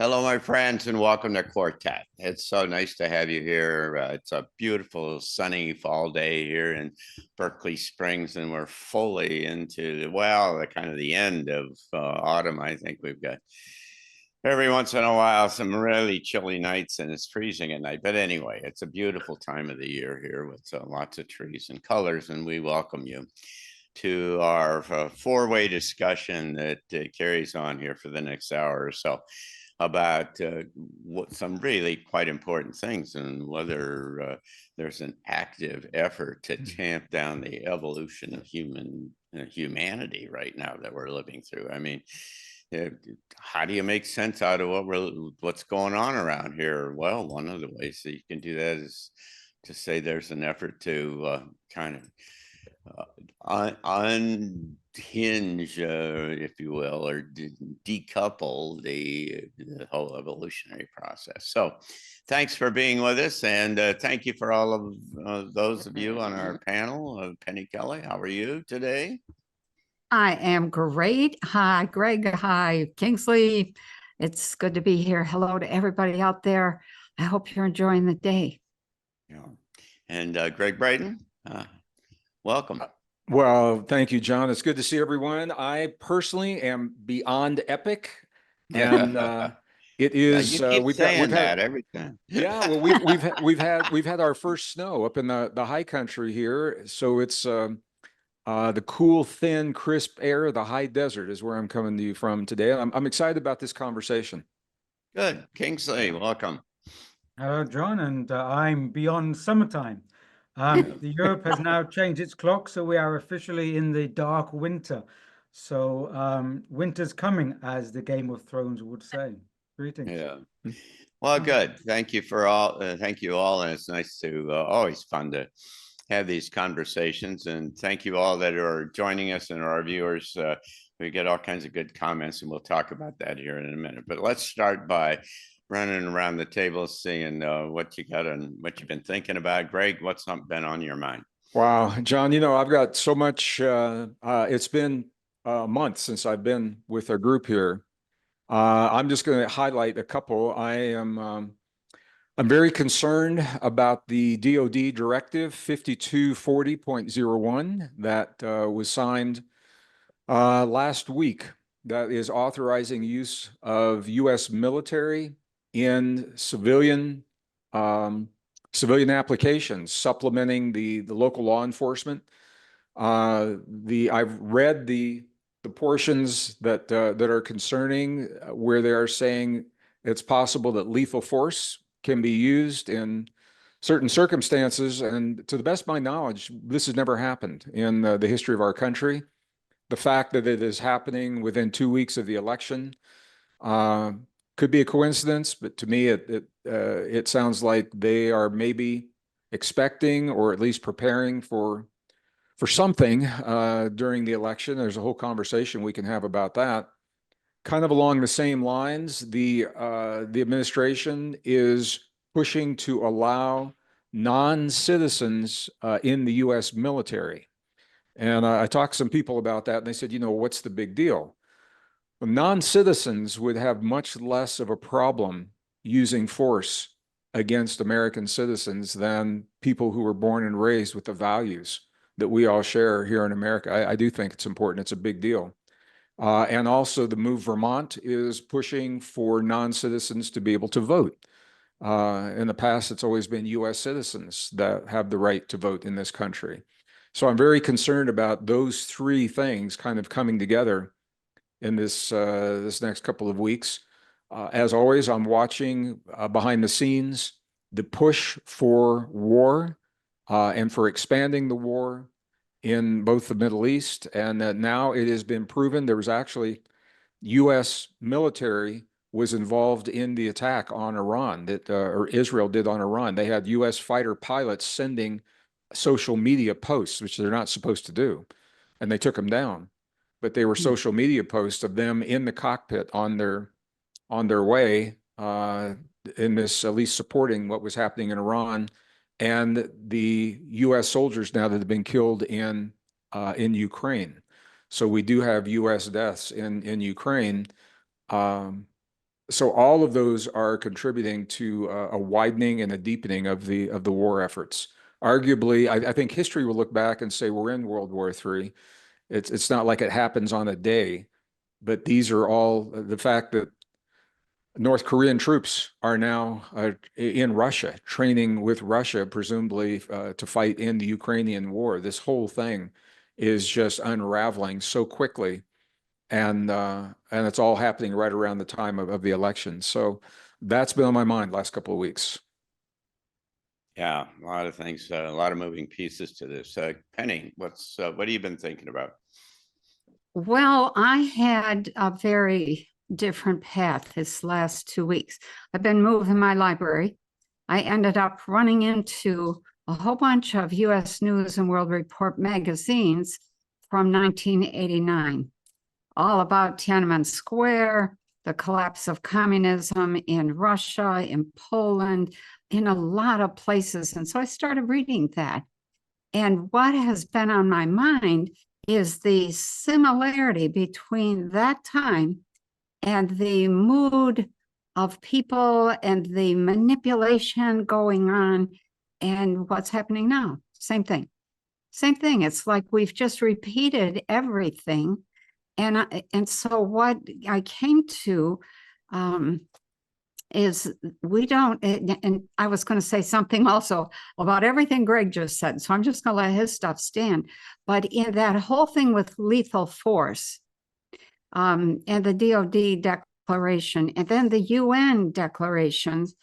Hello, my friends, and welcome to Quartet. It's so nice to have you here. It's a beautiful sunny fall day here in Berkeley Springs, and we're fully into the kind of the end of autumn. I think we've got every once in a while some really chilly nights, and it's freezing at night. But anyway, it's a beautiful time of the year here with lots of trees and colors, and we welcome you to our four-way discussion that carries on here for the next hour or so about what some really quite important things and whether there's an active effort to tamp down the evolution of humanity right now that we're living through. I mean, how do you make sense out of what's going on around here? Well, one of the ways that you can do that is to say there's an effort to kind of unhinge, if you will, or decouple the whole evolutionary process. So thanks for being with us. And thank you for all of those of you on our panel. Penny Kelly, how are you today? I am great. Hi, Greg. Hi, Kingsley. It's good to be here. Hello to everybody out there. I hope you're enjoying the day. Yeah. And Gregg Brighton, welcome. Well, thank you, John. It's good to see everyone. I personally am beyond epic, and it is. You keep saying that every time. Yeah, well, we've had our first snow up in the high country here, so it's the cool, thin, crisp air of the high desert is where I'm coming to you from today. I'm excited about this conversation. Good, Kingsley, welcome. Hello, John, and I'm beyond summertime. Europe has now changed its clock, so we are officially in the dark winter. So winter's coming, as the Game of Thrones would say. Greetings. Yeah. Well, good. Thank you for all. Thank you all, and it's nice to always fun to have these conversations. And thank you all that are joining us and our viewers. We get all kinds of good comments, and we'll talk about that here in a minute. But let's start by running around the table, seeing what you got and what you've been thinking about. Gregg, what's been on your mind? Wow, John, I've got so much. It's been a month since I've been with our group here. I'm just going to highlight a couple. I'm very concerned about the DoD Directive 5240.01 that was signed last week. That is authorizing use of U.S. military in civilian applications, supplementing the local law enforcement. I've read the portions that are concerning where they are saying it's possible that lethal force can be used in certain circumstances, and to the best of my knowledge, this has never happened in the history of our country. The fact that it is happening within 2 weeks of the election could be a coincidence, but to me, it sounds like they are maybe expecting or at least preparing for something during the election. There's a whole conversation we can have about that. Kind of along the same lines, the administration is pushing to allow non-citizens in the U.S. military. And I talked to some people about that, and they said, what's the big deal? Well, non-citizens would have much less of a problem using force against American citizens than people who were born and raised with the values that we all share here in America. I do think it's important. It's a big deal. And also the Move Vermont is pushing for non-citizens to be able to vote. In the past, it's always been U.S. citizens that have the right to vote in this country. So I'm very concerned about those three things kind of coming together in this next couple of weeks. As always, I'm watching behind the scenes the push for war and for expanding the war in both the Middle East, and that now it has been proven there was actually U.S. military was involved in the attack on Iran or Israel did on Iran. They had U.S. fighter pilots sending social media posts, which they're not supposed to do, and they took them down. But they were social media posts of them in the cockpit on their way in this, at least supporting what was happening in Iran and the U.S. soldiers now that have been killed in Ukraine. So we do have U.S. deaths in Ukraine. So all of those are contributing to a widening and a deepening of the war efforts. Arguably, I think history will look back and say we're in World War III. It's not like it happens on a day, but these are all the fact that North Korean troops are now in Russia, training with Russia, presumably to fight in the Ukrainian war. This whole thing is just unraveling so quickly, and it's all happening right around the time of the election. So that's been on my mind last couple of weeks. Yeah, a lot of things, a lot of moving pieces to this. Penny, what have you been thinking about? Well, I had a very different path this last 2 weeks. I've been moving my library. I ended up running into a whole bunch of U.S. News and World Report magazines from 1989, all about Tiananmen Square, the collapse of communism in Russia, in Poland, in a lot of places. And so I started reading that. And what has been on my mind is the similarity between that time and the mood of people and the manipulation going on and what's happening now. Same thing. Same thing. It's like we've just repeated everything. And so what I came to is we don't, and I was going to say something also about everything Gregg just said, so I'm just going to let his stuff stand. But in that whole thing with lethal force and the DOD declaration, and then the UN declarations,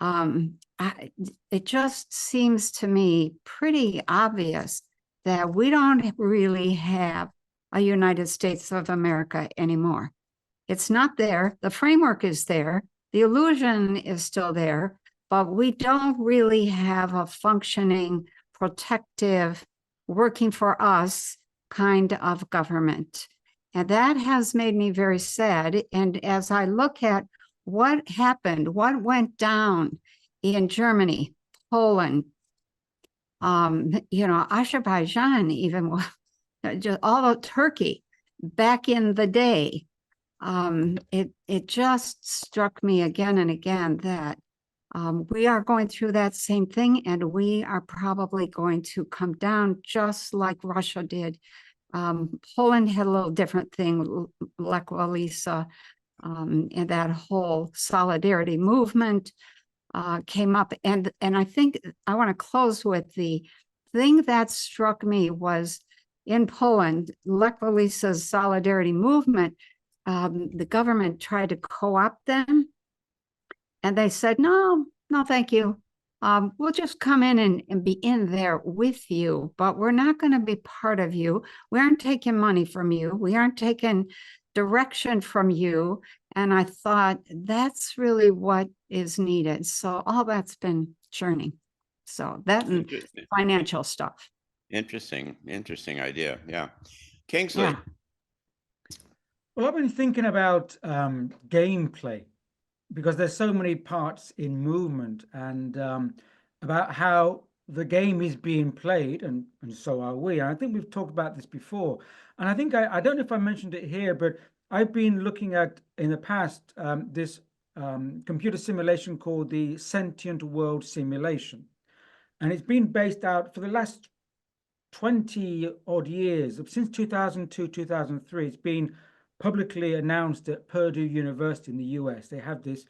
it just seems to me pretty obvious that we don't really have a United States of America anymore. It's not there. The framework is there. The illusion is still there, but we don't really have a functioning, protective, working for us kind of government. And that has made me very sad. And as I look at what happened, what went down in Germany, Poland, Azerbaijan, even just all of Turkey back in the day, it just struck me again and again that we are going through that same thing, and we are probably going to come down just like Russia did. Poland had a little different thing, Lech Walesa, and that whole solidarity movement came up. And I think I want to close with the thing that struck me was in Poland, Lech Walesa's solidarity movement, the government tried to co-opt them, and they said, no, thank you. We'll just come in and be in there with you, but we're not going to be part of you. We aren't taking money from you. We aren't taking direction from you. And I thought that's really what is needed. So all that's been churning. So that and financial stuff. Interesting idea. Yeah. Kingsley. Yeah. Well, I've been thinking about gameplay, because there's so many parts in movement, and about how the game is being played, and so are we. And I think we've talked about this before. And I think I don't know if I mentioned it here, but I've been looking at in the past this computer simulation called the Sentient World Simulation. And it's been based out for the last 20 odd years, since 2002, 2003. It's been publicly announced at Purdue University in the US. They have this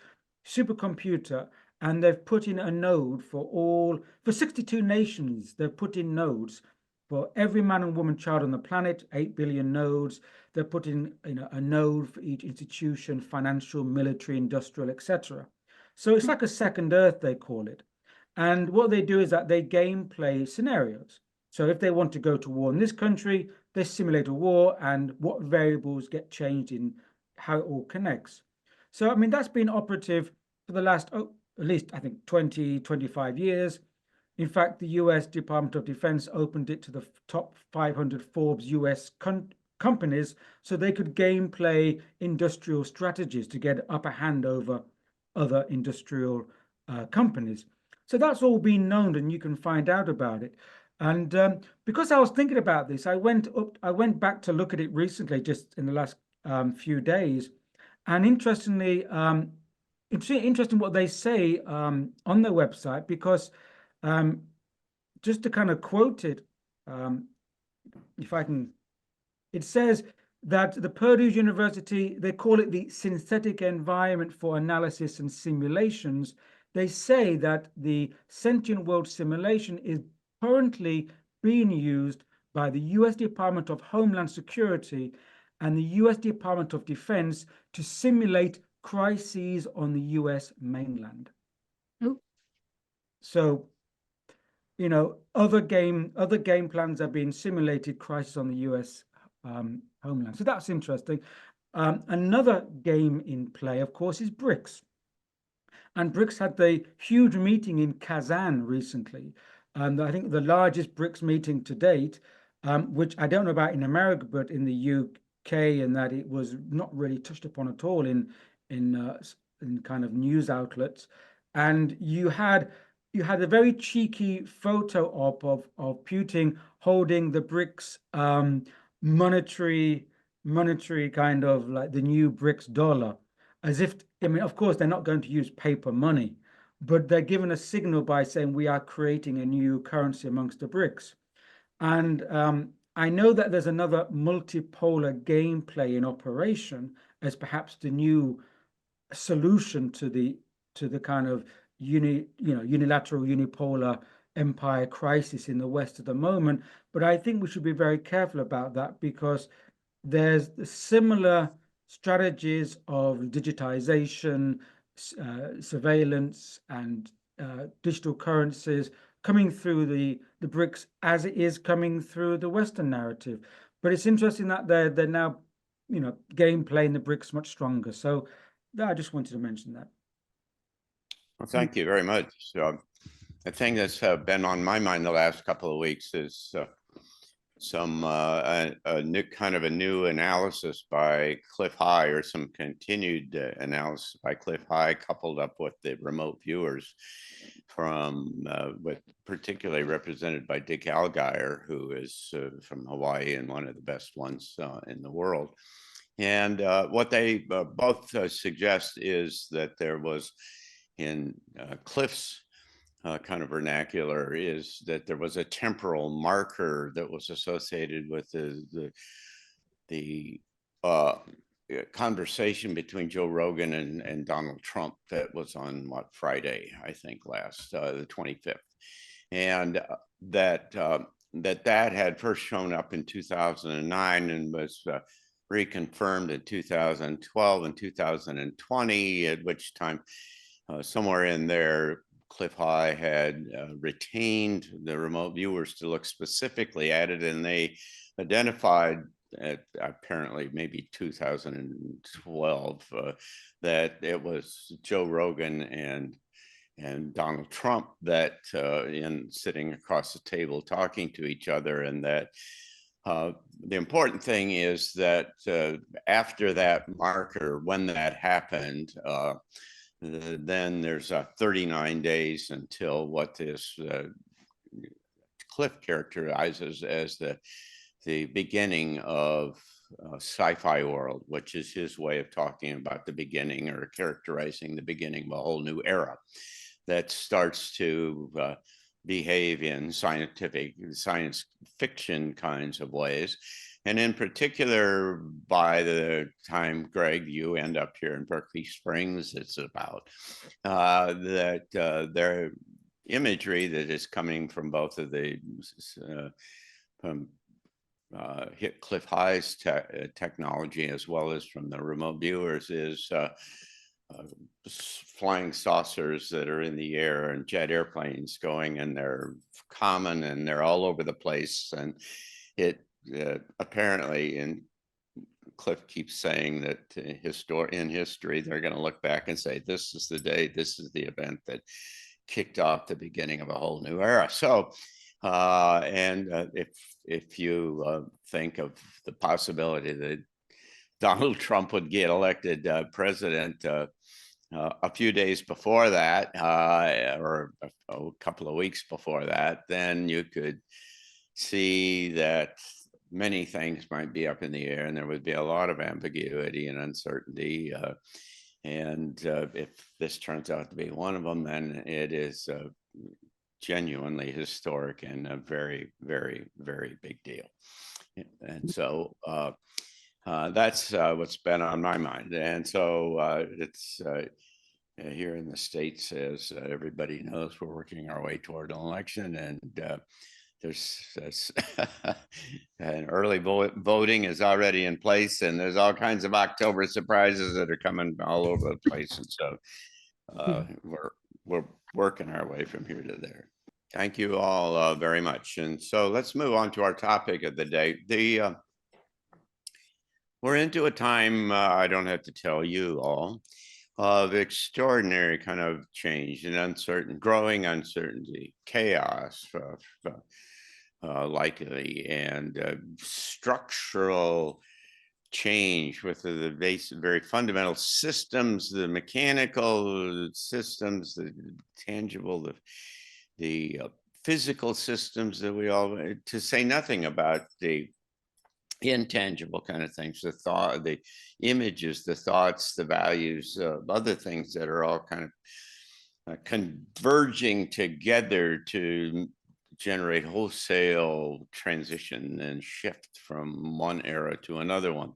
supercomputer, and they've put in a node for 62 nations. They've put in nodes for every man and woman child on the planet, 8 billion nodes. They're putting a node for each institution, financial, military, industrial, etc. So it's like a second Earth, they call it. And what they do is that they gameplay scenarios. So if they want to go to war in this country, they simulate a war and what variables get changed in how it all connects. So, I mean, that's been operative for the last, at least, I think, 20, 25 years. In fact, the US Department of Defense opened it to the top 500 Forbes US companies so they could gameplay industrial strategies to get upper hand over other industrial companies. So that's all been known, and you can find out about it. And because I was thinking about this, I went back to look at it recently, just in the last few days. And interestingly, it's really interesting what they say on their website, because just to kind of quote it, if I can, it says that the Purdue University, they call it the synthetic environment for analysis and simulations. They say that the sentient world simulation is currently being used by the US Department of Homeland Security and the US Department of Defense to simulate crises on the US mainland. Ooh. So, you know, other game plans are being simulated, crisis on the US homeland. So that's interesting. Another game in play, of course, is BRICS. And BRICS had the huge meeting in Kazan recently. I think the largest BRICS meeting to date, which I don't know about in America, but in the UK, and that it was not really touched upon at all in kind of news outlets. And you had a very cheeky photo of Putin holding the BRICS monetary kind of like the new BRICS dollar, as if, I mean, of course, they're not going to use paper money, but they're given a signal by saying we are creating a new currency amongst the BRICS. And I know that there's another multipolar gameplay in operation as perhaps the new solution to the kind of unilateral unipolar empire crisis in the West at the moment. But I think we should be very careful about that, because there's similar strategies of digitization, surveillance, and digital currencies coming through the BRICS as it is coming through the Western narrative. But it's interesting that they're now, you know, gameplay in the BRICS much stronger. So I just wanted to mention that. Well, thank you very much. The thing that's been on my mind the last couple of weeks is some a new analysis by Cliff High, or some continued analysis by Cliff High, coupled up with the remote viewers from with particularly represented by Dick Allgaier, who is from Hawaii and one of the best ones in the world. And what they both suggest is that there was, in Cliff's kind of vernacular, is that there was a temporal marker that was associated with the conversation between Joe Rogan and Donald Trump that was on Friday, I think, last the 25th, and that had first shown up in 2009 and was reconfirmed in 2012 and 2020, at which time somewhere in there Cliff High had retained the remote viewers to look specifically at it, and they identified at apparently maybe 2012 that it was Joe Rogan and Donald Trump that in sitting across the table talking to each other, and that the important thing is that after that marker, when that happened, then there's 39 days until what this Cliff characterizes as the beginning of sci-fi world, which is his way of talking about the beginning, or characterizing the beginning of a whole new era that starts to behave in science fiction kinds of ways. And in particular, by the time, Gregg, you end up here in Berkeley Springs, it's about their imagery that is coming from both of the Cliff High's technology, as well as from the remote viewers, is flying saucers that are in the air and jet airplanes going, and they're common and they're all over the place. And it apparently, and Cliff keeps saying that in history, they're going to look back and say, this is the day, this is the event that kicked off the beginning of a whole new era. So, if you think of the possibility that Donald Trump would get elected president a few days before that, or a couple of weeks before that, then you could see that many things might be up in the air, and there would be a lot of ambiguity and uncertainty. And if this turns out to be one of them, then it is genuinely historic and a very, very, very big deal. And so that's what's been on my mind. And so it's here in the States, as everybody knows, we're working our way toward an election, and there's and early voting is already in place, and there's all kinds of October surprises that are coming all over the place. And so we're working our way from here to there. Thank you all very much. And so let's move on to our topic of the day. We're into a time, I don't have to tell you all, of extraordinary kind of change and growing uncertainty, chaos, likely, and structural change with the basic, very fundamental systems, the mechanical systems, the tangible, the physical systems that we all, to say nothing about the intangible kind of things, the thought, the images, the thoughts, the values, other things that are all kind of converging together to generate wholesale transition and shift from one era to another one.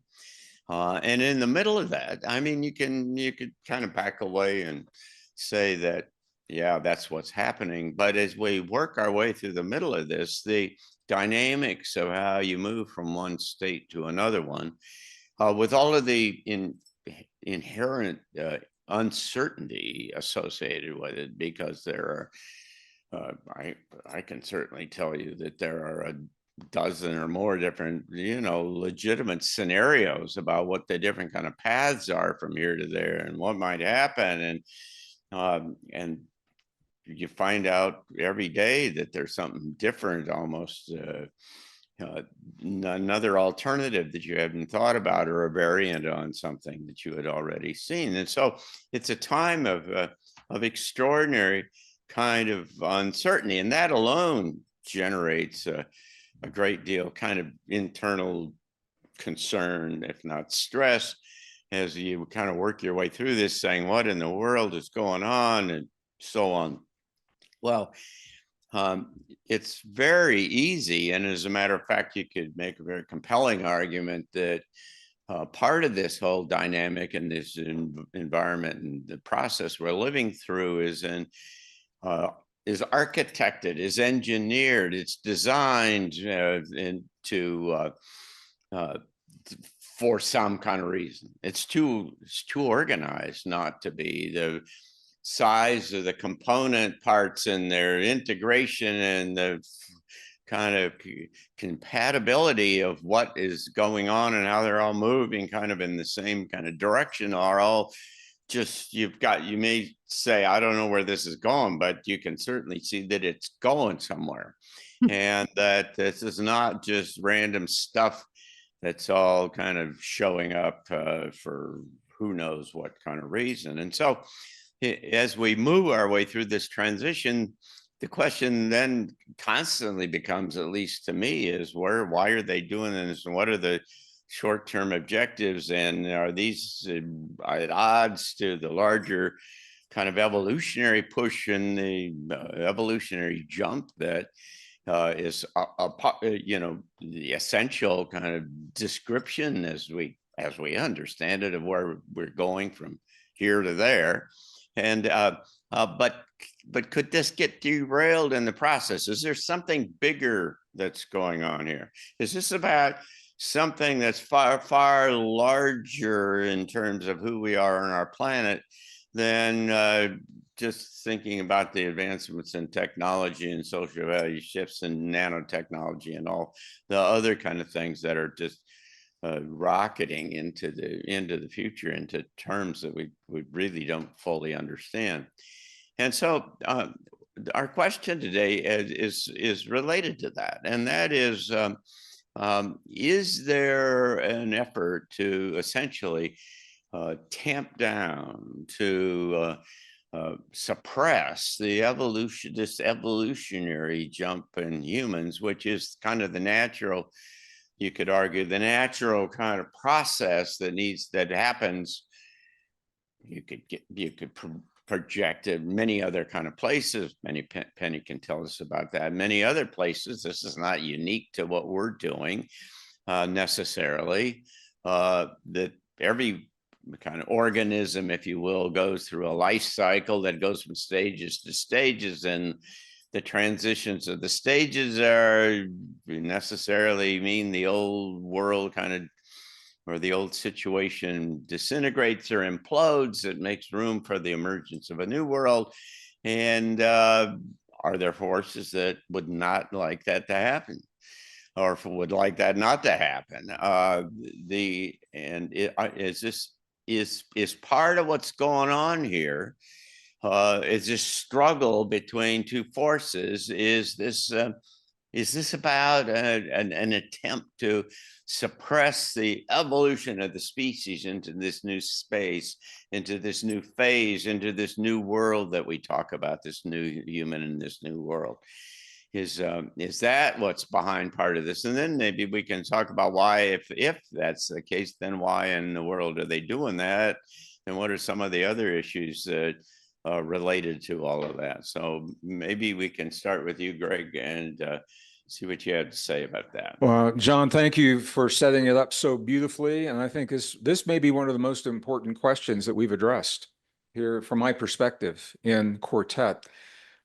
And in the middle of that, I mean, you could kind of back away and say that, yeah, that's what's happening. But as we work our way through the middle of this, the dynamics of how you move from one state to another one, with all of the inherent uncertainty associated with it, because there are, I can certainly tell you that there are a dozen or more different, legitimate scenarios about what the different kind of paths are from here to there and what might happen. And you find out every day that there's something different, almost another alternative that you hadn't thought about, or a variant on something that you had already seen. And so it's a time of extraordinary kind of uncertainty, and that alone generates a great deal kind of internal concern, if not stress, as you kind of work your way through this, saying, what in the world is going on, and so on. Well, it's very easy, and as a matter of fact, you could make a very compelling argument that part of this whole dynamic and this environment and the process we're living through is architected, is engineered, it's designed for some kind of reason. It's too organized not to be. The size of the component parts and their integration and the kind of compatibility of what is going on and how they're all moving kind of in the same kind of direction are all just, you may say, I don't know where this is going, but you can certainly see that it's going somewhere. And that this is not just random stuff that's all kind of showing up for who knows what kind of reason. And so as we move our way through this transition, the question then constantly becomes, at least to me, is why are they doing this, and what are the short-term objectives, and are these at odds to the larger kind of evolutionary push and the evolutionary jump that is the essential kind of description as we understand it of where we're going from here to there. And but could this get derailed in the process? Is there something bigger that's going on here? Is this about something that's far, far larger in terms of who we are on our planet than just thinking about the advancements in technology and social value shifts and nanotechnology and all the other kind of things that are just rocketing into the future, into terms that we really don't fully understand. And so our question today is related to that, and that is there an effort to essentially tamp down, to suppress this evolutionary jump in humans, which is kind of the natural, you could argue, the natural kind of process that happens you could project it many other kind of places. Penny can tell us about that. Many other places. This is not unique to what we're doing necessarily. That every kind of organism, if you will, goes through a life cycle that goes from stages to stages, and the transitions of the stages are necessarily mean the old world kind of, or the old situation disintegrates or implodes. It makes room for the emergence of a new world. And are there forces that would not like that to happen, or would like that not to happen? Is part of what's going on here? Is this struggle between two forces? Is this about an attempt to suppress the evolution of the species into this new space, into this new phase, into this new world that we talk about, this new human in this new world? Is that what's behind part of this? And then maybe we can talk about why, if that's the case, then why in the world are they doing that? And what are some of the other issues that related to all of that? So maybe we can start with you, Gregg, and see what you had to say about that. Well, John, thank you for setting it up so beautifully. And I think this may be one of the most important questions that we've addressed here from my perspective in Quartet.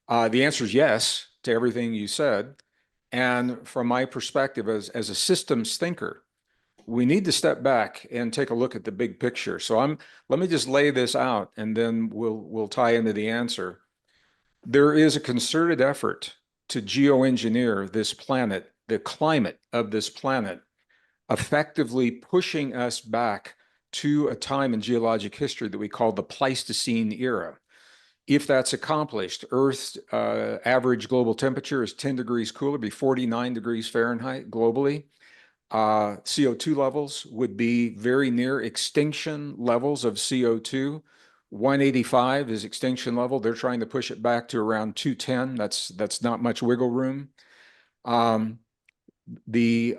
The answer is yes to everything you said. And from my perspective as a systems thinker, we need to step back and take a look at the big picture. So let me just lay this out, and then we'll tie into the answer. There is a concerted effort to geoengineer this planet, the climate of this planet, effectively pushing us back to a time in geologic history that we call the Pleistocene era. If that's accomplished, Earth's average global temperature is 10 degrees cooler, be 49 degrees Fahrenheit globally. CO2 levels would be very near extinction levels of CO2. 185 is extinction level. They're trying to push it back to around 210. That's not much wiggle room. The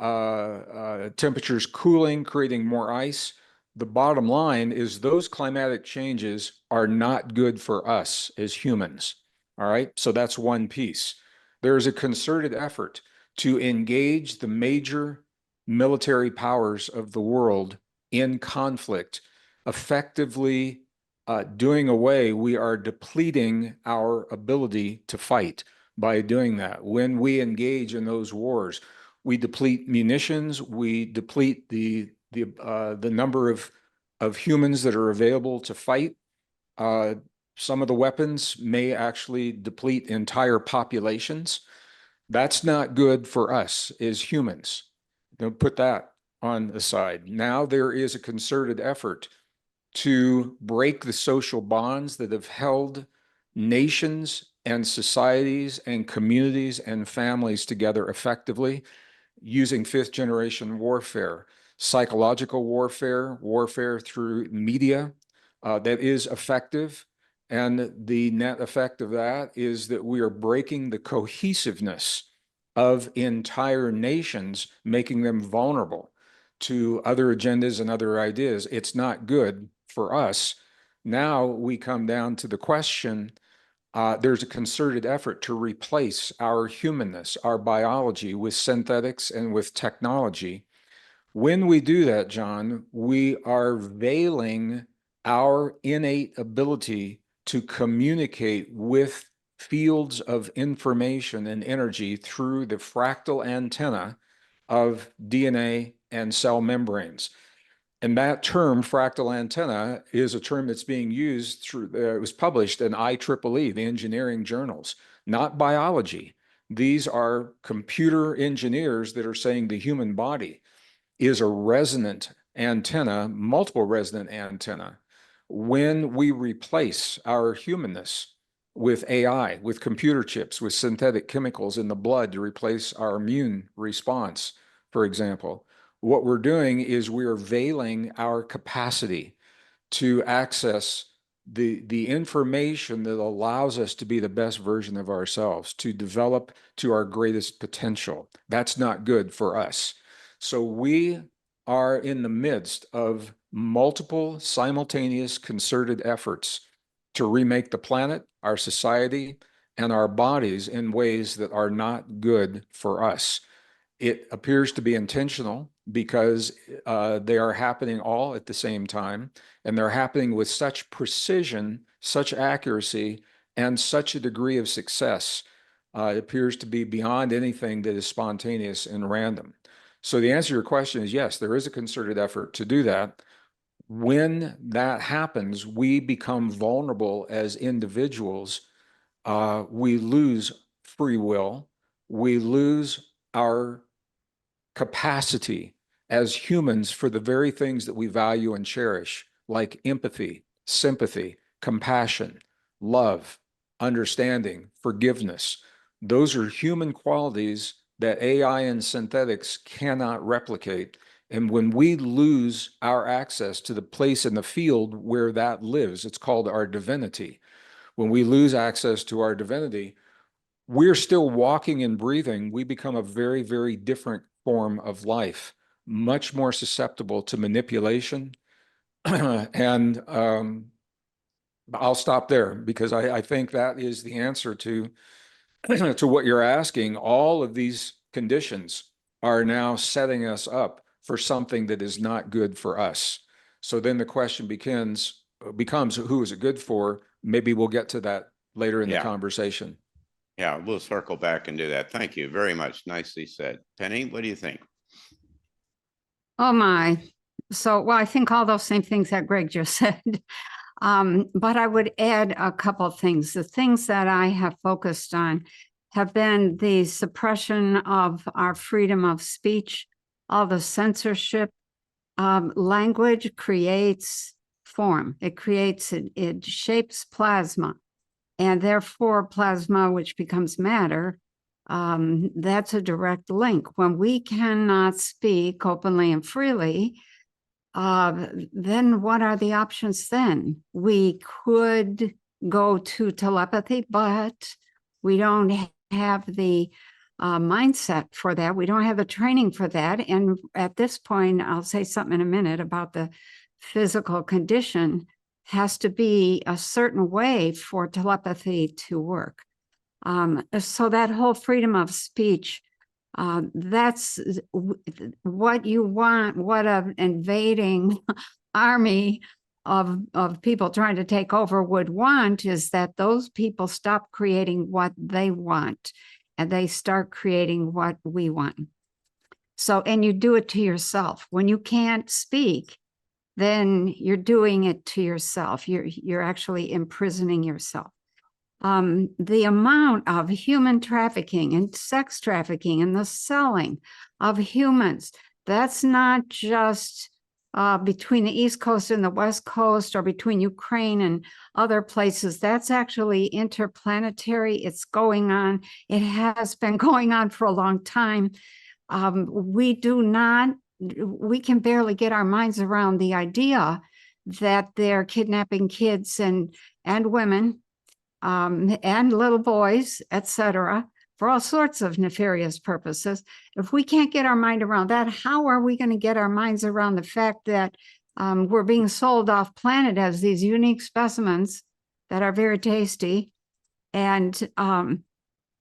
temperature's cooling, creating more ice. The bottom line is those climatic changes are not good for us as humans. All right, so that's one piece. There's a concerted effort to engage the major military powers of the world in conflict, effectively doing away. We are depleting our ability to fight by doing that. When we engage in those wars, we deplete munitions, we deplete the number of humans that are available to fight. Some of the weapons may actually deplete entire populations. That's not good for us as humans. Don't put that on the side. Now there is a concerted effort to break the social bonds that have held nations and societies and communities and families together effectively, using fifth generation warfare, psychological warfare, warfare through media that is effective. And the net effect of that is that we are breaking the cohesiveness of entire nations, making them vulnerable to other agendas and other ideas. It's not good for us. Now we come down to the question, there's a concerted effort to replace our humanness, our biology, with synthetics and with technology. When we do that, John, we are veiling our innate ability to communicate with fields of information and energy through the fractal antenna of DNA and cell membranes. And that term, fractal antenna, is a term that's being used through, it was published in IEEE, the engineering journals, not biology. These are computer engineers that are saying the human body is a resonant antenna, multiple resonant antenna. When we replace our humanness with AI, with computer chips, with synthetic chemicals in the blood to replace our immune response, for example, what we're doing is we're veiling our capacity to access the information that allows us to be the best version of ourselves, to develop to our greatest potential. That's not good for us. So we are in the midst of multiple simultaneous concerted efforts to remake the planet, our society, and our bodies in ways that are not good for us. It appears to be intentional because they are happening all at the same time, and they're happening with such precision, such accuracy, and such a degree of success. It appears to be beyond anything that is spontaneous and random. So the answer to your question is yes, there is a concerted effort to do that. When that happens, we become vulnerable as individuals. We lose free will. We lose our capacity as humans for the very things that we value and cherish, like empathy, sympathy, compassion, love, understanding, forgiveness. Those are human qualities that AI and synthetics cannot replicate. And when we lose our access to the place in the field where that lives, it's called our divinity. When we lose access to our divinity, we're still walking and breathing. We become a very, very different form of life, much more susceptible to manipulation. And I'll stop there because I think that is the answer to what you're asking. All of these conditions are now setting us up for something that is not good for us. So then the question becomes, who is it good for? Maybe we'll get to that later in the conversation. Yeah, we'll circle back and do that. Thank you very much. Nicely said. Penny, what do you think? Oh my. So, well, I think all those same things that Gregg just said. But I would add a couple of things. The things that I have focused on have been the suppression of our freedom of speech, all the censorship. Language creates form. It shapes plasma. And therefore, plasma, which becomes matter, that's a direct link. When we cannot speak openly and freely, then what are the options then? We could go to telepathy, but we don't have the mindset for that. We don't have the training for that. And at this point, I'll say something in a minute about the physical condition. Has to be a certain way for telepathy to work. So that whole freedom of speech, that's what you want, what an invading army of people trying to take over would want, is that those people stop creating what they want and they start creating what we want. So, and you do it to yourself. When you can't speak, then you're doing it to yourself. You're actually imprisoning yourself. The amount of human trafficking and sex trafficking and the selling of humans, that's not just between the East Coast and the West Coast or between Ukraine and other places. That's actually interplanetary. It's going on. It has been going on for a long time. We can barely get our minds around the idea that they're kidnapping kids and women and little boys, etc., for all sorts of nefarious purposes. If we can't get our mind around that, how are we going to get our minds around the fact that we're being sold off planet as these unique specimens that are very tasty, and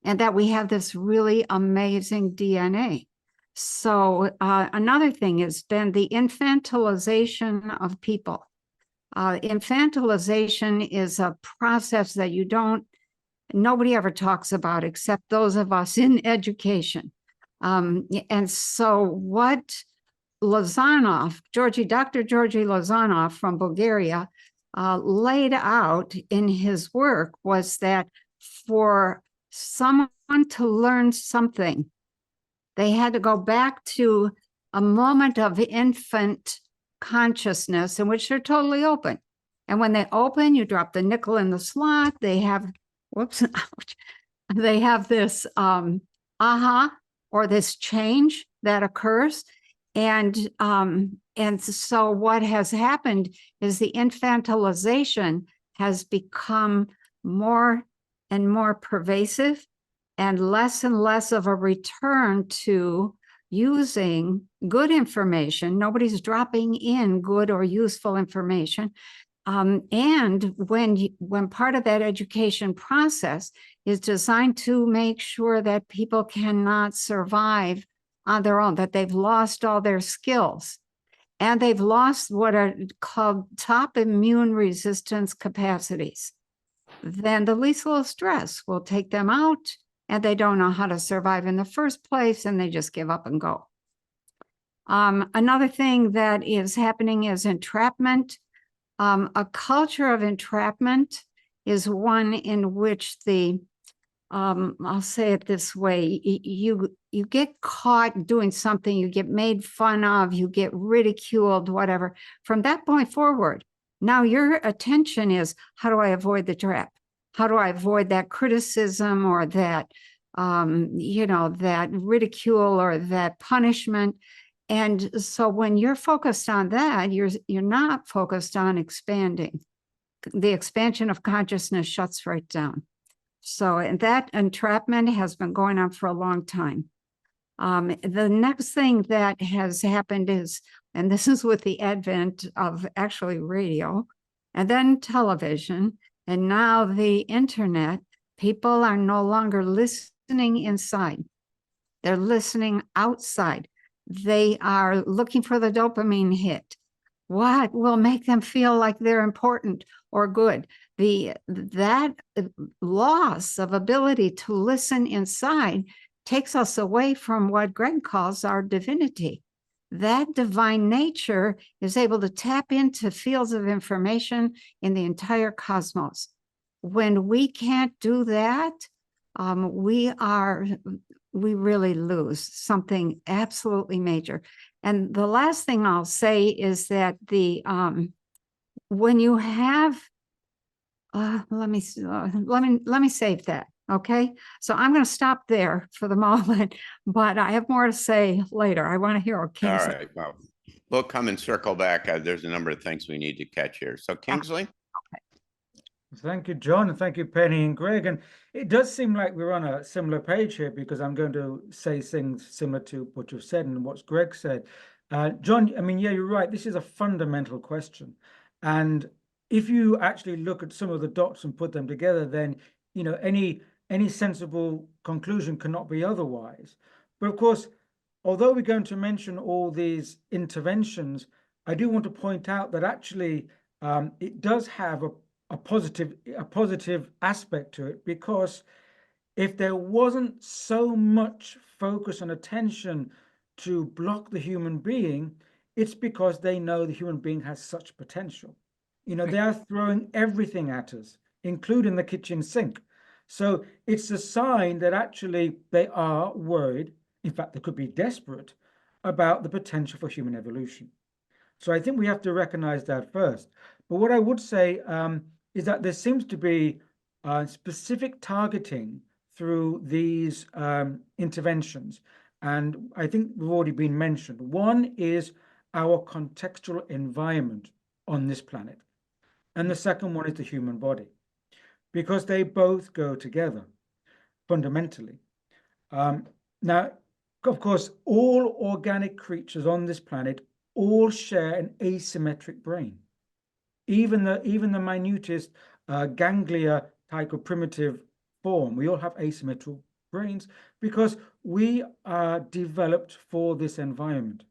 that we have this really amazing DNA? So another thing has been the infantilization of people. Infantilization is a process that nobody ever talks about except those of us in education. And so what Dr. Georgi Lozanov from Bulgaria laid out in his work was that for someone to learn something, they had to go back to a moment of infant consciousness in which they're totally open. And when they open, you drop the nickel in the slot. They have, they have this aha, or this change that occurs. And so what has happened is the infantilization has become more and more pervasive, and less of a return to using good information. Nobody's dropping in good or useful information. And when part of that education process is designed to make sure that people cannot survive on their own, that they've lost all their skills, and they've lost what are called top immune resistance capacities, then the lethal stress will take them out, and they don't know how to survive in the first place, and they just give up and go. Another thing that is happening is entrapment. A culture of entrapment is one in which I'll say it this way, you get caught doing something, you get made fun of, you get ridiculed, whatever. From that point forward, now your attention is, how do I avoid the trap? How do I avoid that criticism or that, that ridicule or that punishment? And so when you're focused on that, you're not focused on expanding. The expansion of consciousness shuts right down. So, and that entrapment has been going on for a long time. The next thing that has happened is, and this is with the advent of actually radio and then television, and now the internet, people are no longer listening inside. They're listening outside. They are looking for the dopamine hit. What will make them feel like they're important or good? That loss of ability to listen inside takes us away from what Gregg calls our divinity. That divine nature is able to tap into fields of information in the entire cosmos. When we can't do that, we really lose something absolutely major. And the last thing I'll say is that when you have, let me save that. Okay, so I'm going to stop there for the moment, but I have more to say later. I want to hear what Kingsley. All right, well, we'll come and circle back. There's a number of things we need to catch here. So Kingsley? Thank you, John, and thank you, Penny and Greg. And it does seem like we're on a similar page here, because I'm going to say things similar to what you've said and what Greg said. John, I mean, yeah, you're right. This is a fundamental question. And if you actually look at some of the dots and put them together, then, any sensible conclusion cannot be otherwise. But of course, although we're going to mention all these interventions, I do want to point out that actually it does have a positive aspect to it, because if there wasn't so much focus and attention to block the human being, it's because they know the human being has such potential. They are throwing everything at us, including the kitchen sink. So it's a sign that actually they are worried. In fact, they could be desperate about the potential for human evolution. So I think we have to recognize that first. But what I would say is that there seems to be specific targeting through these interventions. And I think we've already been mentioned. One is our contextual environment on this planet. And the second one is the human body, because they both go together fundamentally. Now, of course, all organic creatures on this planet all share an asymmetric brain. Even the minutest ganglia type of primitive form, we all have asymmetrical brains, because we are developed for this environment.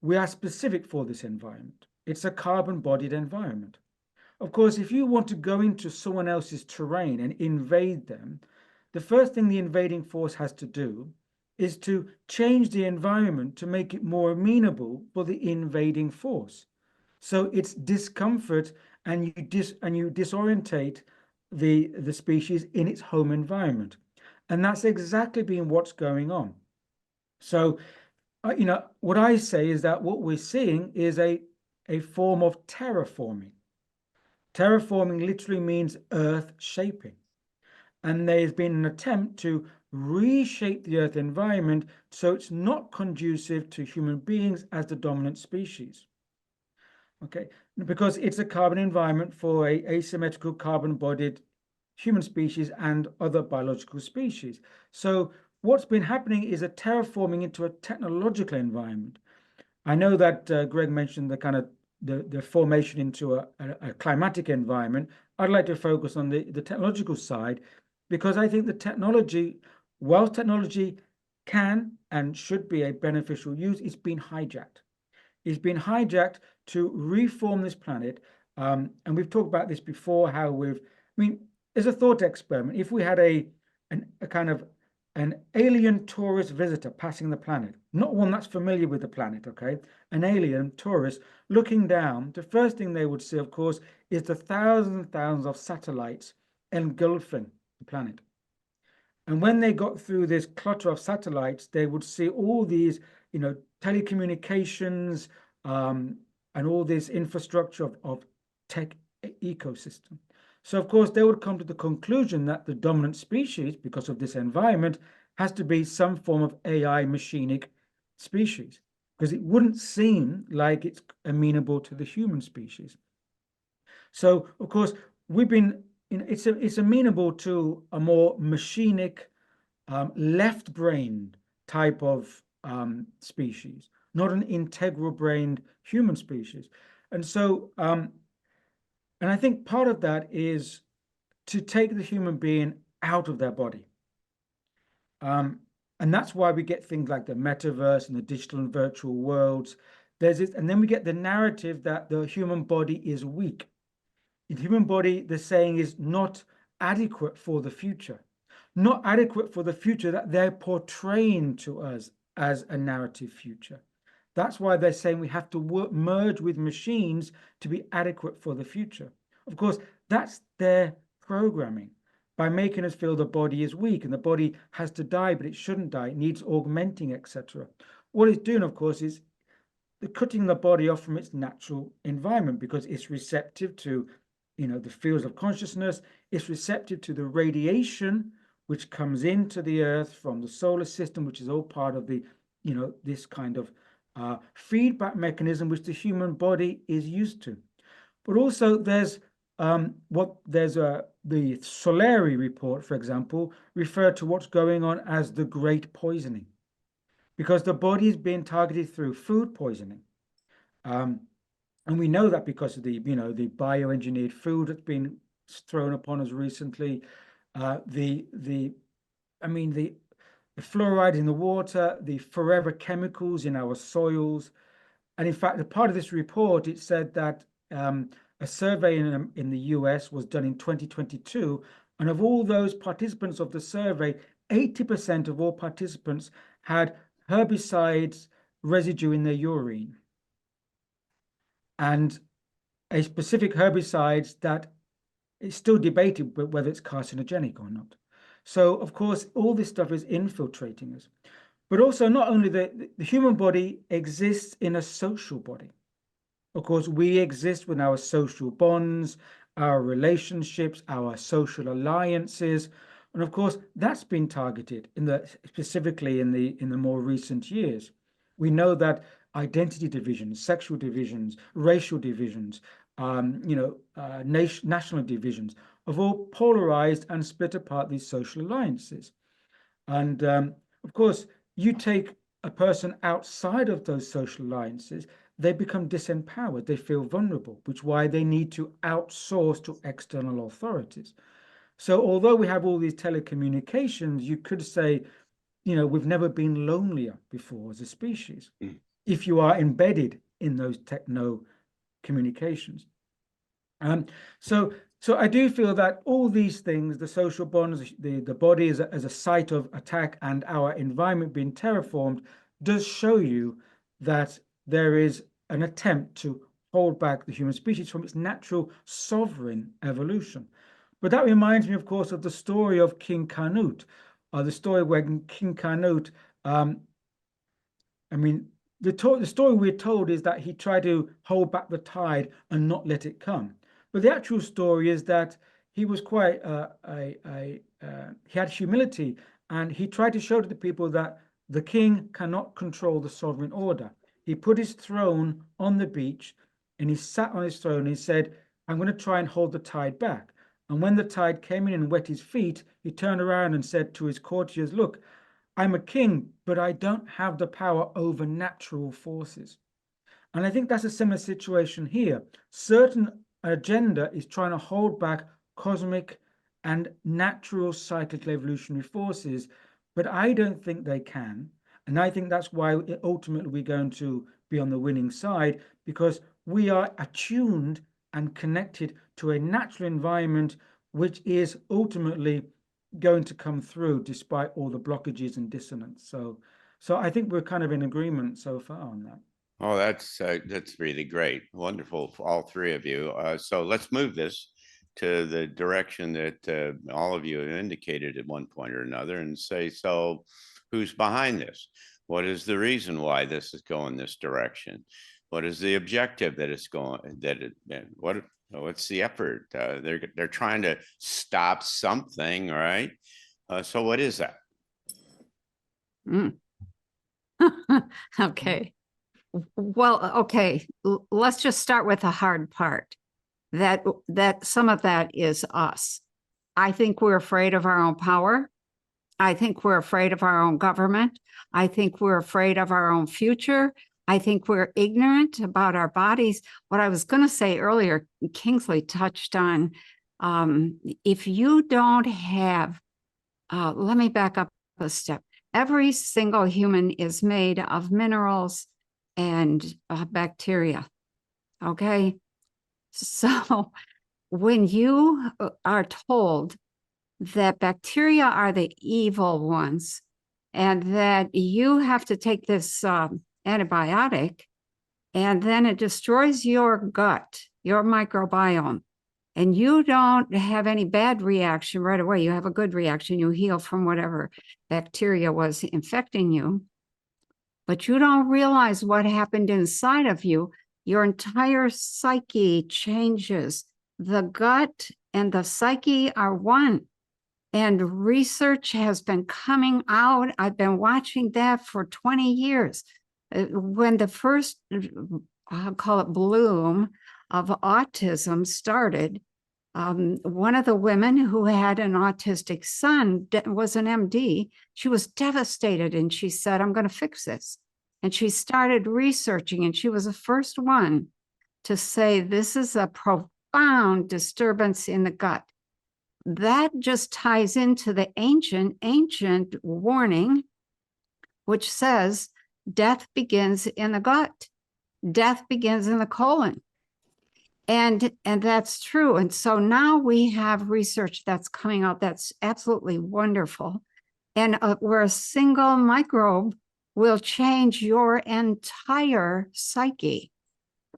We are specific for this environment. It's a carbon-bodied environment. Of course, if you want to go into someone else's terrain and invade them, the first thing the invading force has to do is to change the environment to make it more amenable for the invading force. So it's discomfort, and you disorientate the species in its home environment. And that's exactly been what's going on. So, what I say is that what we're seeing is a form of terraforming. Terraforming literally means earth shaping. And there's been an attempt to reshape the earth environment so it's not conducive to human beings as the dominant species. Okay, because it's a carbon environment for a asymmetrical carbon-bodied human species and other biological species. So what's been happening is a terraforming into a technological environment. I know that Gregg mentioned the kind of the formation into a climatic environment. I'd like to focus on the technological side, because I think the technology, while technology can and should be a beneficial use, it's been hijacked. It's been hijacked to reform this planet. And we've talked about this before, how I mean, as a thought experiment, if we had a kind of an alien tourist visitor passing the planet, not one that's familiar with the planet, okay? An alien tourist looking down, the first thing they would see, of course, is the thousands and thousands of satellites engulfing the planet. And when they got through this clutter of satellites, they would see all these, telecommunications and all this infrastructure of tech ecosystem. So, of course, they would come to the conclusion that the dominant species, because of this environment, has to be some form of AI machinic species, because it wouldn't seem like it's amenable to the human species. So, of course, we've been, it's amenable to a more machinic, left-brained type of species, not an integral-brained human species. And so, and I think part of that is to take the human being out of their body. And that's why we get things like the metaverse and the digital and virtual worlds. There's this, and then we get the narrative that the human body is weak. The human body, the saying, is not adequate for the future. Not adequate for the future that they're portraying to us as a narrative future. That's why they're saying we have to merge with machines to be adequate for the future. Of course, that's their programming, by making us feel the body is weak and the body has to die, but it shouldn't die. It needs augmenting, etc. What it's doing, of course, is cutting the body off from its natural environment, because it's receptive to, the fields of consciousness. It's receptive to the radiation which comes into the earth from the solar system, which is all part of the, this kind of feedback mechanism which the human body is used to. But also there's the Solari report, for example, referred to what's going on as the great poisoning, because the body is being targeted through food poisoning. And we know that because of the bioengineered food that's been thrown upon us recently, the fluoride in the water, the forever chemicals in our soils. And in fact, a part of this report, it said that a survey in the US was done in 2022. And of all those participants of the survey, 80% of all participants had herbicides residue in their urine, and a specific herbicide that is still debated whether it's carcinogenic or not. So, of course, all this stuff is infiltrating us. But also, not only the human body exists in a social body. Of course, we exist with our social bonds, our relationships, our social alliances. And of course, that's been targeted specifically in the more recent years. We know that identity divisions, sexual divisions, racial divisions, national divisions have all polarized and split apart these social alliances. And of course, you take a person outside of those social alliances, they become disempowered, they feel vulnerable, which is why they need to outsource to external authorities. So although we have all these telecommunications, you could say, we've never been lonelier before as a species, if you are embedded in those techno communications. So I do feel that all these things, the social bonds, the body as a site of attack, and our environment being terraformed, does show you that there is an attempt to hold back the human species from its natural sovereign evolution. But that reminds me, of course, of the story of King Canute, the story where King Canute, the story we're told is that he tried to hold back the tide and not let it come. But the actual story is that he was quite, he had humility, and he tried to show to the people that the king cannot control the sovereign order. He put his throne on the beach, and he sat on his throne and he said, I'm going to try and hold the tide back. And when the tide came in and wet his feet, he turned around and said to his courtiers, look, I'm a king, but I don't have the power over natural forces. And I think that's a similar situation here. Certain agenda is trying to hold back cosmic and natural cyclical evolutionary forces, but I don't think they can. And I think that's why ultimately we're going to be on the winning side, because we are attuned and connected to a natural environment which is ultimately going to come through despite all the blockages and dissonance. So I think we're kind of in agreement so far on that. Oh, that's really great. Wonderful for all three of you. So let's move this to the direction that all of you have indicated at one point or another and say, so who's behind this? What is the reason why this is going this direction? What is the objective that it's going, what's the effort? They're trying to stop something, right? So what is that? Mm. Okay. Well, okay, let's just start with the hard part. That some of that is us. I think we're afraid of our own power. I think we're afraid of our own government. I think we're afraid of our own future. I think we're ignorant about our bodies. What I was going to say earlier, Kingsley touched on, if you don't have, let me back up a step. Every single human is made of minerals and bacteria. Okay. So when you are told that bacteria are the evil ones and that you have to take this antibiotic and then it destroys your gut, your microbiome, and you don't have any bad reaction right away, you have a good reaction, you heal from whatever bacteria was infecting you, but you don't realize what happened inside of you. Your entire psyche changes. The gut and the psyche are one. And research has been coming out. I've been watching that for 20 years. When the first, I'll call it bloom of autism started, one of the women who had an autistic son was an MD. She was devastated and she said, I'm going to fix this. And she started researching and she was the first one to say, this is a profound disturbance in the gut. That just ties into the ancient warning, which says death begins in the gut. Death begins in the colon. And that's true. And so now we have research that's coming out that's absolutely wonderful. And where a single microbe will change your entire psyche,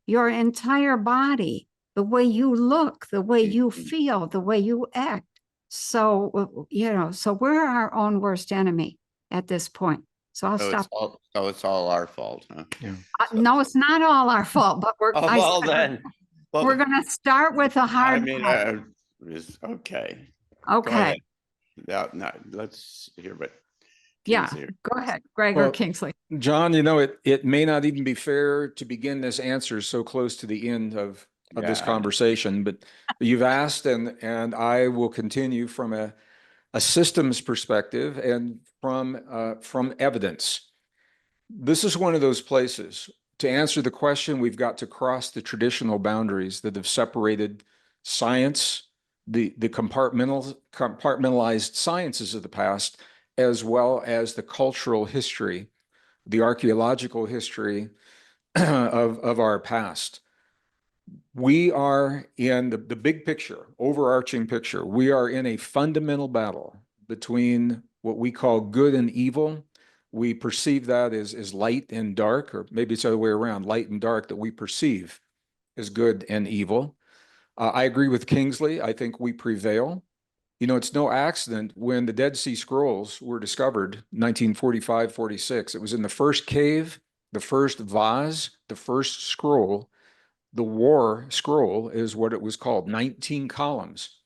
your entire body, the way you look, the way you feel, the way you act. So, so we're our own worst enemy at this point. So I'll stop. It's all our fault, huh? Yeah. No, it's not all our fault, but we're, we're going to start with the hard part. Okay. Okay. No, let's hear what. Yeah, go ahead, Gregg or Kingsley. John, it may not even be fair to begin this answer so close to the end of this conversation, but you've asked and I will continue from a systems perspective and from evidence. This is one of those places. To answer the question, we've got to cross the traditional boundaries that have separated science, the compartmentalized sciences of the past, as well as the cultural history, the archaeological history of our past. We are in the big picture, overarching picture. We are in a fundamental battle between what we call good and evil. We perceive that as light and dark, or maybe it's the other way around, light and dark that we perceive as good and evil. I agree with Kingsley. I think we prevail. It's no accident when the Dead Sea Scrolls were discovered, 1945, 46. It was in the first cave, the first vase, the first scroll. The war scroll is what it was called. 19 columns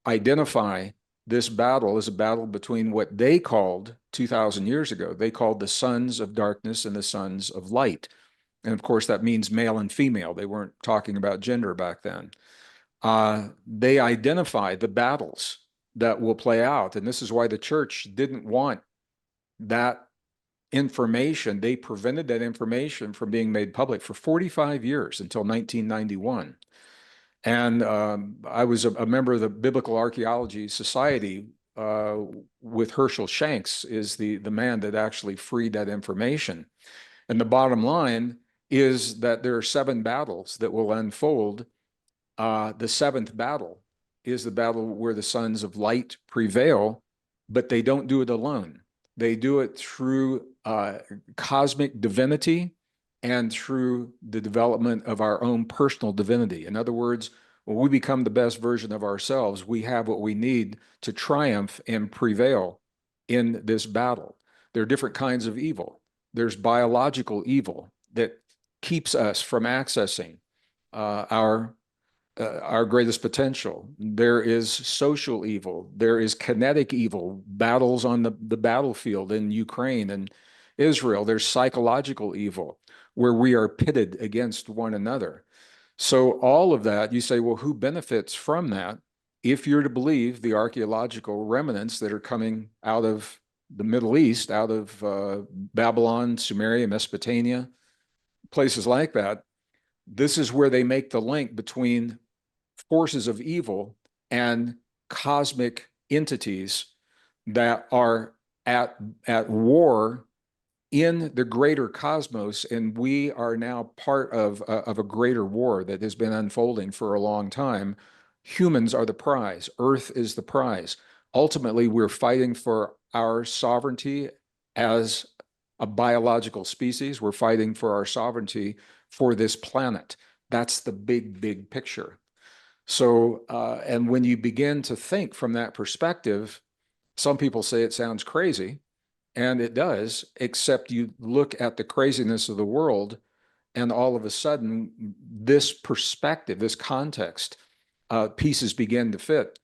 identify this battle as a battle between what they called 2,000 years ago. They called the sons of darkness and the sons of light. And of course, that means male and female. They weren't talking about gender back then. They identify the battles that will play out. And this is why the church didn't want that information, they prevented that information from being made public for 45 years until 1991. And I was a member of the Biblical Archaeology Society with Herschel Shanks is the man that actually freed that information. And the bottom line is that there are 7 battles that will unfold. The 7th battle is the battle where the sons of light prevail, but they don't do it alone. They do it through cosmic divinity and through the development of our own personal divinity. In other words, when we become the best version of ourselves, we have what we need to triumph and prevail in this battle. There are different kinds of evil. There's biological evil that keeps us from accessing our greatest potential. There is social evil. There is kinetic evil, battles on the battlefield in Ukraine and Israel. There's psychological evil where we are pitted against one another. So all of that, you say, well, who benefits from that? If you're to believe the archaeological remnants that are coming out of the Middle East, out of Babylon, Sumeria, Mesopotamia, places like that, this is where they make the link between forces of evil and cosmic entities that are at war in the greater cosmos, and we are now part of a greater war that has been unfolding for a long time. Humans are the prize. Earth is the prize. Ultimately, we're fighting for our sovereignty as a biological species. We're fighting for our sovereignty for this planet. That's the big, big picture. So, and when you begin to think from that perspective, some people say it sounds crazy, and it does, except you look at the craziness of the world, and all of a sudden, this perspective, this context, pieces begin to fit.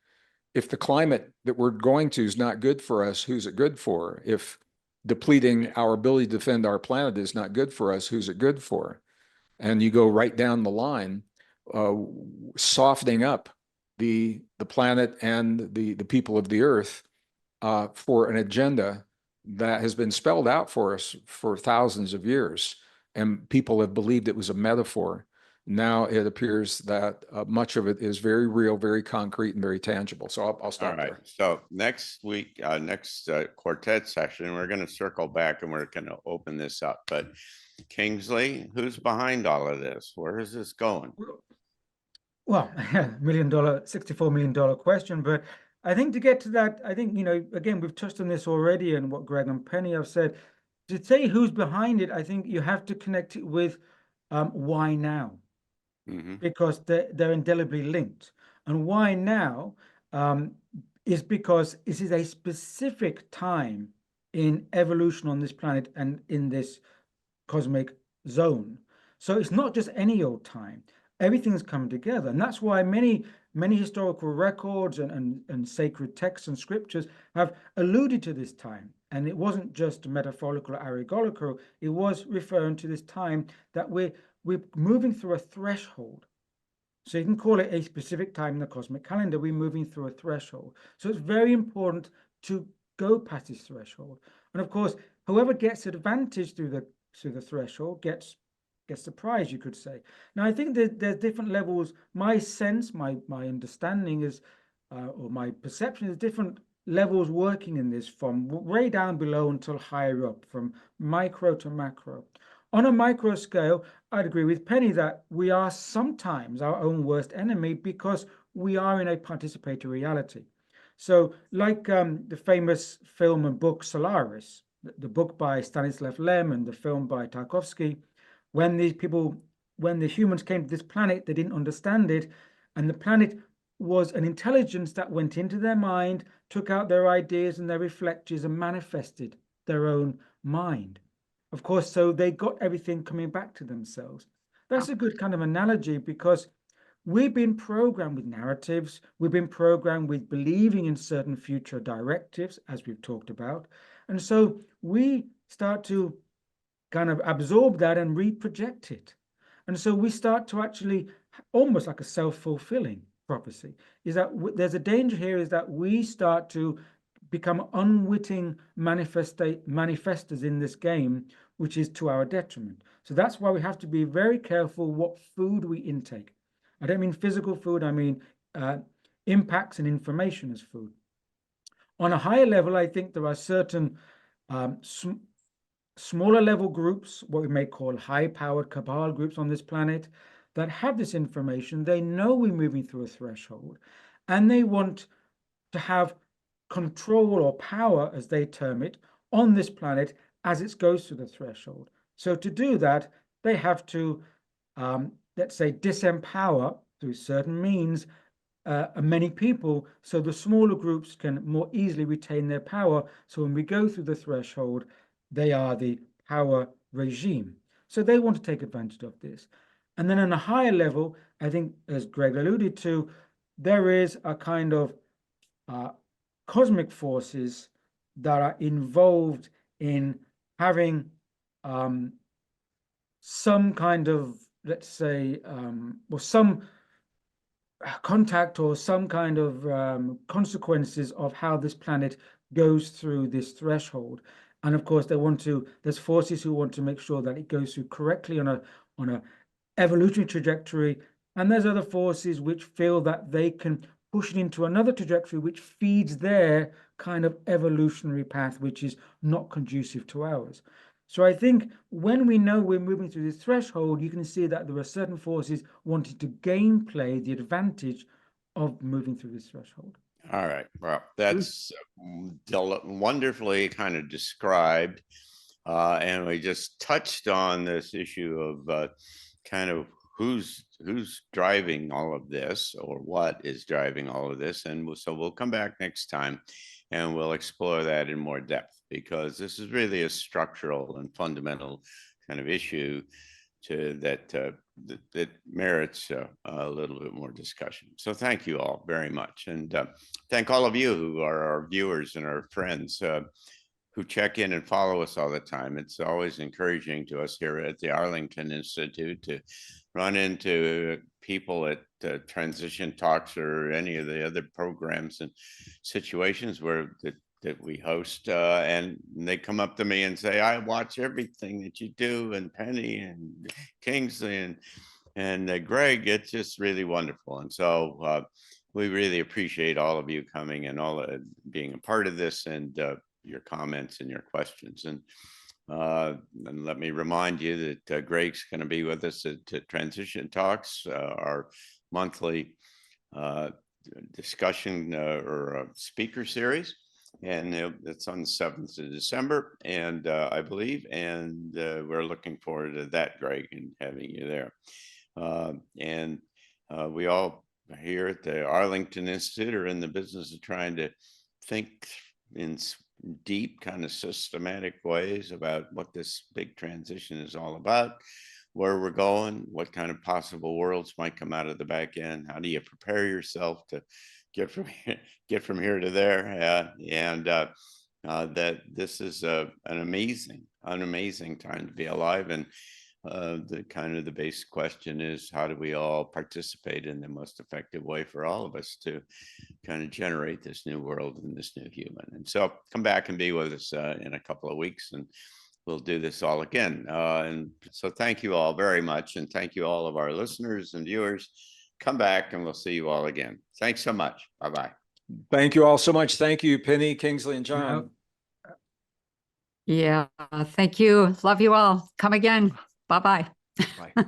If the climate that we're going to is not good for us, who's it good for? If depleting our ability to defend our planet is not good for us, who's it good for? And you go right down the line, softening up the planet and the people of the earth for an agenda that has been spelled out for us for thousands of years, and people have believed it was a metaphor. Now it appears that much of it is very real, very concrete, and very tangible. So I'll stop there. So next week, next quartet session, we're going to circle back and we're going to open this up. But Kingsley, who's behind all of this? Where is this going? Well, $64 million question, but I think to get to that, I think, again, we've touched on this already and what Gregg and Penny have said. To say who's behind it, I think you have to connect it with why now? Because they're indelibly linked. And why now is because this is a specific time in evolution on this planet and in this cosmic zone. So it's not just any old time. Everything's come together. And that's why many historical records and sacred texts and scriptures have alluded to this time. And it wasn't just metaphorical or allegorical. It was referring to this time that we're moving through a threshold. So you can call it a specific time in the cosmic calendar. We're moving through a threshold. So it's very important to go past this threshold. And of course, whoever gets advantage through the threshold gets the prize, you could say. Now, I think that there's different levels. My sense, my understanding is, or my perception is different levels working in this, from way down below until higher up, from micro to macro. On a micro scale, I'd agree with Penny that we are sometimes our own worst enemy because we are in a participatory reality. So like the famous film and book Solaris, the book by Stanislav Lem and the film by Tarkovsky, when the humans came to this planet, they didn't understand it, and the planet was an intelligence that went into their mind, took out their ideas and their reflectors and manifested their own mind. Of course, so they got everything coming back to themselves. That's a good kind of analogy, because we've been programmed with narratives. We've been programmed with believing in certain future directives, as we've talked about. And so we start to kind of absorb that and reproject it. And so we start to actually, almost like a self-fulfilling prophecy, is that there's a danger here, is that we start to become unwitting manifestors in this game, which is to our detriment. So that's why we have to be very careful what food we intake. I don't mean physical food, I mean impacts and information as food. On a higher level, I think there are certain smaller level groups, what we may call high-powered cabal groups on this planet, that have this information. They know we're moving through a threshold, and they want to have control or power, as they term it, on this planet as it goes through the threshold. So to do that, they have to, let's say, disempower through certain means many people, so the smaller groups can more easily retain their power. So when we go through the threshold, they are the power regime. So they want to take advantage of this. And then on a higher level, I think, as Gregg alluded to, there is a kind of cosmic forces that are involved in having some kind of, let's say, or some contact or some kind of consequences of how this planet goes through this threshold. And of course, there's forces who want to make sure that it goes through correctly on a evolutionary trajectory. And there's other forces which feel that they can push it into another trajectory which feeds their kind of evolutionary path, which is not conducive to ours. So I think when we know we're moving through this threshold, you can see that there are certain forces wanting to gameplay the advantage of moving through this threshold. All right. Well, that's wonderfully kind of described. And we just touched on this issue of kind of who's driving all of this, or what is driving all of this. And so we'll come back next time and we'll explore that in more depth, because this is really a structural and fundamental kind of issue that merits a little bit more discussion. So thank you all very much. And thank all of you who are our viewers and our friends who check in and follow us all the time. It's always encouraging to us here at the Arlington Institute to run into people at transition talks or any of the other programs and situations where that we host, and they come up to me and say, I watch everything that you do, and Penny and Kingsley and Gregg. It's just really wonderful. And so we really appreciate all of you coming and all being a part of this, and your comments and your questions. And let me remind you that Gregg's going to be with us at Transition Talks, our monthly discussion or speaker series. And it's on the 7th of December, and I believe, and we're looking forward to that, Gregg, and having you there. And we all here at the Arlington Institute are in the business of trying to think in deep, kind of systematic ways about what this big transition is all about, where we're going, what kind of possible worlds might come out of the back end. How do you prepare yourself to get from here to there, and that this is an amazing time to be alive. And the basic question is, how do we all participate in the most effective way for all of us to kind of generate this new world and this new human? And so come back and be with us in a couple of weeks, and we'll do this all again. And so thank you all very much, and thank you all of our listeners and viewers. Come back and we'll see you all again. Thanks so much. Bye-bye. Thank you all so much. Thank you, Penny, Kingsley, and John. Yeah, thank you. Love you all. Come again. Bye-bye. Bye.